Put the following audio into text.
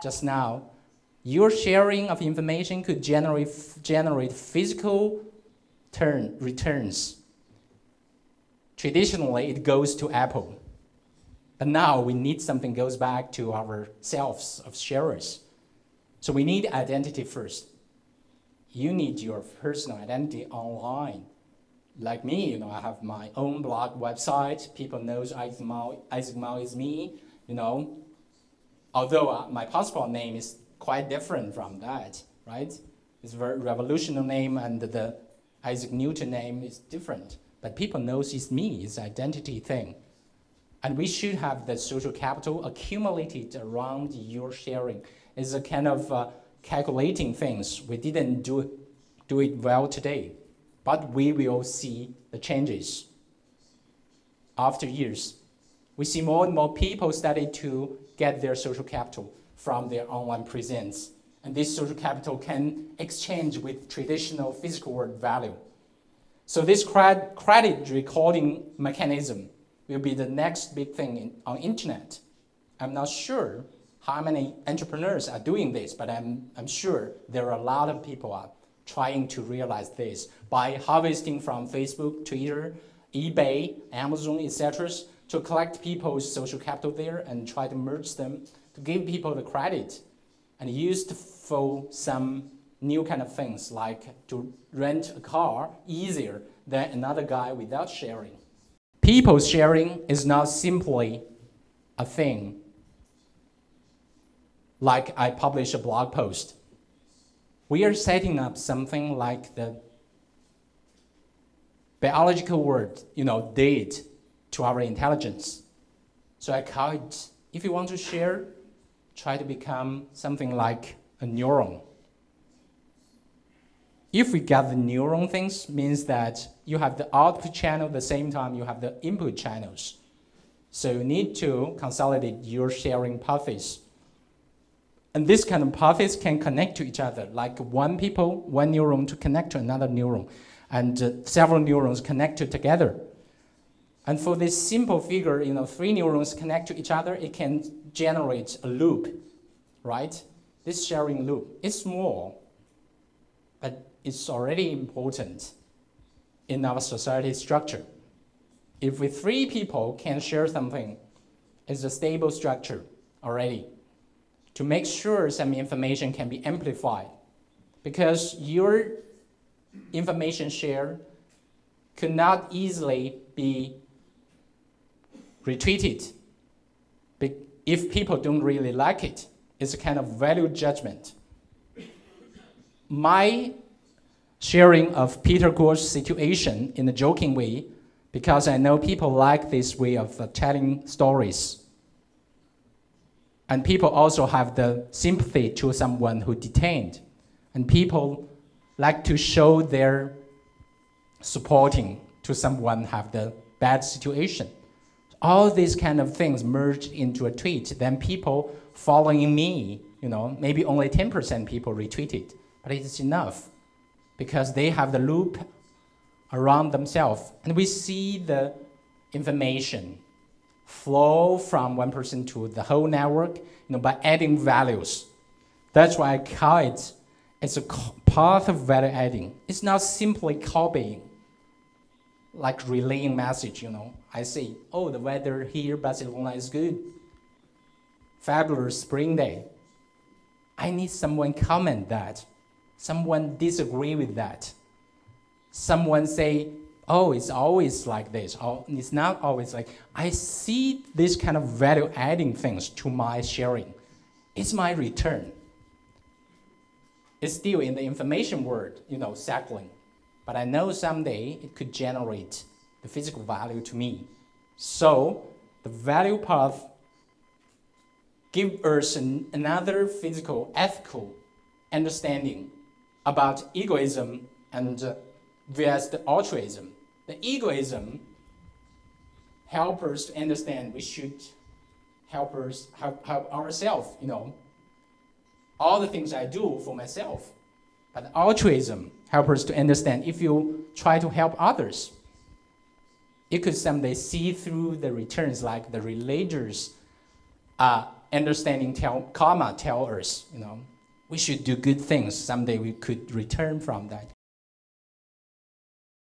just now, your sharing of information could generate physical returns. Traditionally, it goes to Apple. But now we need something goes back to ourselves of sharers. So we need identity first. You need your personal identity online. Like me, I have my own blog website. People know Isaac Mao is me, Although my passport name is quite different from that, right? It's a very revolutionary name, and the Isaac Newton name is different. But people know it's me, it's an identity thing. And we should have the social capital accumulated around your sharing. It's a kind of calculating things. We didn't do it well today, but we will see the changes after years. We see more and more people started to get their social capital from their online presence. And this social capital can exchange with traditional physical world value. So this credit recording mechanism will be the next big thing on internet. I'm not sure how many entrepreneurs are doing this, but I'm sure there are a lot of people are trying to realize this by harvesting from Facebook, Twitter, eBay, Amazon, etc. to collect people's social capital there and try to merge them to give people the credit and used for some new kind of things like to rent a car easier than another guy without sharing. People sharing is not simply a thing like I publish a blog post. We are setting up something like the biological word, date to our intelligence. So I call it, if you want to share, try to become something like a neuron. If we got the neuron things, means that you have the output channel at the same time you have the input channels. So you need to consolidate your sharing paths. And this kind of paths can connect to each other, like one neuron to connect to another neuron, and several neurons connected together. And for this simple figure, 3 neurons connect to each other, it can generate a loop, right? This sharing loop is small, but it's already important in our society structure. If we 3 people can share something, it's a stable structure already to make sure some information can be amplified, because your information share could not easily be retweeted if people don't really like it. It's a kind of value judgment. My sharing of Peter Guo's situation in a joking way, because I know people like this way of telling stories. And people also have the sympathy to someone who detained. And people like to show their supporting to someone have the bad situation. All these kind of things merged into a tweet. Then people following me, maybe only 10% people retweeted, but it's enough because they have the loop around themselves. And we see the information flow from one person to the whole network, by adding values. That's why I call it, it's a path of value adding. It's not simply copying, like relaying message, I say, oh, the weather here, Barcelona is good. Fabulous spring day. I need someone comment that. Someone disagree with that. Someone say, oh, it's always like this. Oh, it's not always like. I see this kind of value adding things to my sharing. It's my return. It's still in the information world, cycling. But I know someday it could generate the physical value to me. So the value path gives us another physical, ethical understanding about egoism and versus the altruism. The egoism helps us to understand we should help ourselves, all the things I do for myself. But altruism helps us to understand if you try to help others, you could someday see through the returns, like the relators understanding karma tell us, we should do good things. Someday we could return from that.